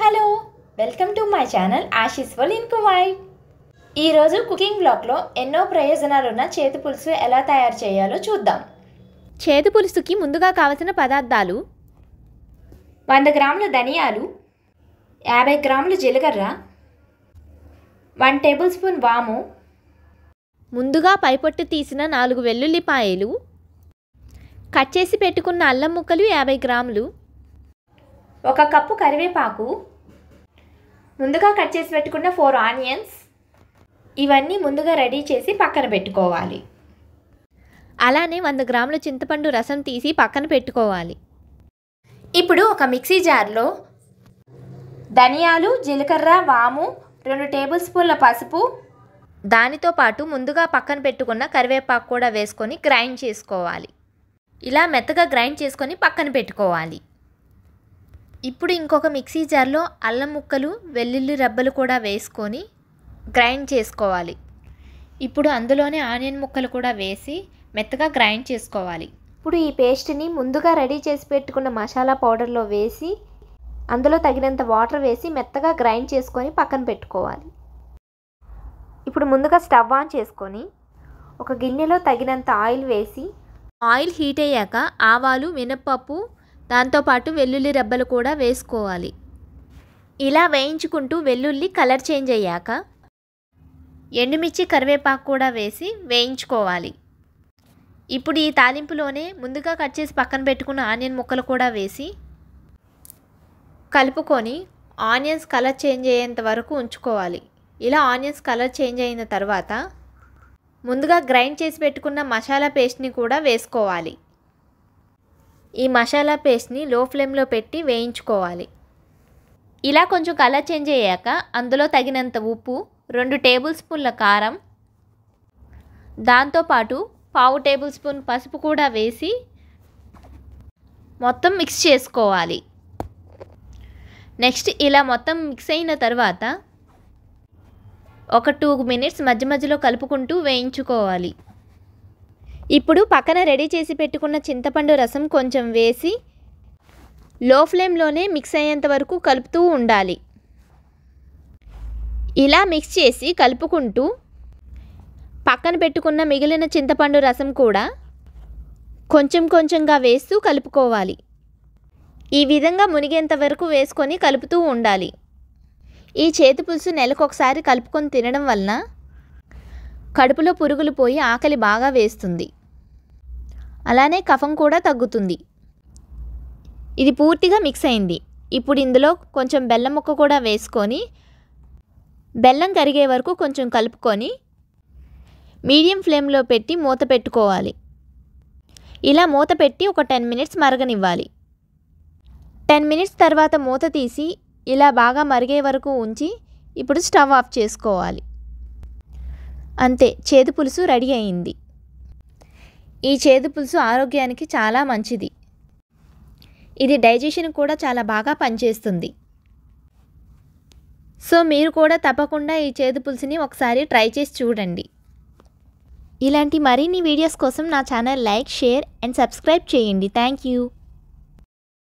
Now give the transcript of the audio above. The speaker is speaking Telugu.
Hello welcome to my channel Aashis world in Kuwait. ఈరోజు కుకింగ్ బ్లాగ్లో ఎన్నో ప్రయోజనాలున్న చేతి పులుసు ఎలా తయారు చేయాలో చూద్దాం. చేతి పులుసుకి ముందుగా కావలసిన పదార్థాలు: 100 గ్రాముల ధనియాలు, 50 గ్రాముల జీలకర్ర, 1 టేబుల్ స్పూన్ వాము, ముందుగా పైపొట్టు తీసిన 4 వెల్లుల్లిపాయలు, కట్ చేసి పెట్టుకున్న అల్లం ముక్కలు 50 గ్రాములు, 1 కప్పు కరివేపాకు, ముందుగా కట్ చేసి పెట్టుకున్న 4 ఆనియన్స్. ఇవన్నీ ముందుగా రెడీ చేసి పక్కన పెట్టుకోవాలి. అలానే 100 గ్రాముల చింతపండు రసం తీసి పక్కన పెట్టుకోవాలి. ఇప్పుడు ఒక మిక్సీ జార్లో ధనియాలు, జీలకర్ర, వాము, 2 టేబుల్ స్పూన్ల పసుపు, దానితో పాటు ముందుగా పక్కన పెట్టుకున్న కరివేపాకు కూడా వేసుకొని గ్రైండ్ చేసుకోవాలి. ఇలా మెత్తగా గ్రైండ్ చేసుకొని పక్కన పెట్టుకోవాలి. ఇప్పుడు ఇంకొక మిక్సీ జార్లో అల్లం ముక్కలు, వెల్లుల్లి రబ్బలు కూడా వేసుకొని గ్రైండ్ చేసుకోవాలి. ఇప్పుడు అందులోనే ఆనియన్ ముక్కలు కూడా వేసి మెత్తగా గ్రైండ్ చేసుకోవాలి. ఇప్పుడు ఈ పేస్ట్ని ముందుగా రెడీ చేసి పెట్టుకున్న మసాలా పౌడర్లో వేసి అందులో తగినంత వాటర్ వేసి మెత్తగా గ్రైండ్ చేసుకొని పక్కన పెట్టుకోవాలి. ఇప్పుడు ముందుగా స్టవ్ ఆన్ చేసుకొని ఒక గిన్నెలో తగినంత ఆయిల్ వేసి ఆయిల్ హీట్ అయ్యాక ఆవాలు, మినప్పప్పు, దాంతోపాటు వెల్లుల్లి రెబ్బలు కూడా వేసుకోవాలి. ఇలా వేయించుకుంటూ వెల్లుల్లి కలర్ చేంజ్ అయ్యాక ఎండుమిర్చి, కరివేపాకు కూడా వేసి వేయించుకోవాలి. ఇప్పుడు ఈ తాలింపులోనే ముందుగా కట్ చేసి పక్కన పెట్టుకున్న ఆనియన్ ముక్కలు కూడా వేసి కలుపుకొని ఆనియన్స్ కలర్ చేంజ్ అయ్యేంత వరకు ఉంచుకోవాలి. ఇలా ఆనియన్స్ కలర్ చేంజ్ అయిన తర్వాత ముందుగా గ్రైండ్ చేసి పెట్టుకున్న మసాలా పేస్ట్ని కూడా వేసుకోవాలి. ఈ మసాలా పేస్ట్ని లో ఫ్లేమ్లో పెట్టి వేయించుకోవాలి. ఇలా కొంచెం కలర్ చేంజ్ అయ్యాక అందులో తగినంత ఉప్పు, 2 టేబుల్ స్పూన్ల కారం, దాంతోపాటు 1/2 టేబుల్ స్పూన్ పసుపు కూడా వేసి మొత్తం మిక్స్ చేసుకోవాలి. నెక్స్ట్ ఇలా మొత్తం మిక్స్ అయిన తర్వాత ఒక 2 మినిట్స్ మధ్య మధ్యలో కలుపుకుంటూ వేయించుకోవాలి. ఇప్పుడు పక్కన రెడీ చేసి పెట్టుకున్న చింతపండు రసం కొంచెం వేసి లో ఫ్లేమ్లోనే మిక్స్ అయ్యేంత వరకు కలుపుతూ ఉండాలి. ఇలా మిక్స్ చేసి కలుపుకుంటూ పక్కన పెట్టుకున్న మిగిలిన చింతపండు రసం కూడా కొంచెం కొంచెంగా వేస్తూ కలుపుకోవాలి. ఈ విధంగా మునిగేంత వరకు వేసుకొని కలుపుతూ ఉండాలి. ఈ చేతి పులుసు నెలకొకసారి కలుపుకొని తినడం వలన కడుపులో పురుగులు పోయి ఆకలి బాగా వేస్తుంది. అలానే కఫం కూడా తగ్గుతుంది. ఇది పూర్తిగా మిక్స్ అయింది. ఇప్పుడు ఇందులో కొంచెం బెల్లం ముక్క కూడా వేసుకొని బెల్లం కరిగే వరకు కొంచెం కలుపుకొని మీడియం ఫ్లేమ్లో పెట్టి మూత పెట్టుకోవాలి. ఇలా మూత పెట్టి ఒక 10 మినిట్స్ మరగనివ్వాలి. 10 మినిట్స్ తర్వాత మూత తీసి ఇలా బాగా మరిగే వరకు ఉంచి ఇప్పుడు స్టవ్ ఆఫ్ చేసుకోవాలి. అంతే, చేతి పులుసు రెడీ అయింది. ఈ చేతి పులుసు ఆరోగ్యానికి చాలా మంచిది. ఇది డైజెషన్ కూడా చాలా బాగా పనిచేస్తుంది. సో మీరు కూడా తప్పకుండా ఈ చేతి పులుసుని ఒకసారి ట్రై చేసి చూడండి. ఇలాంటి మరిన్ని వీడియోస్ కోసం నా channel like, share and subscribe చేయండి. Thank you.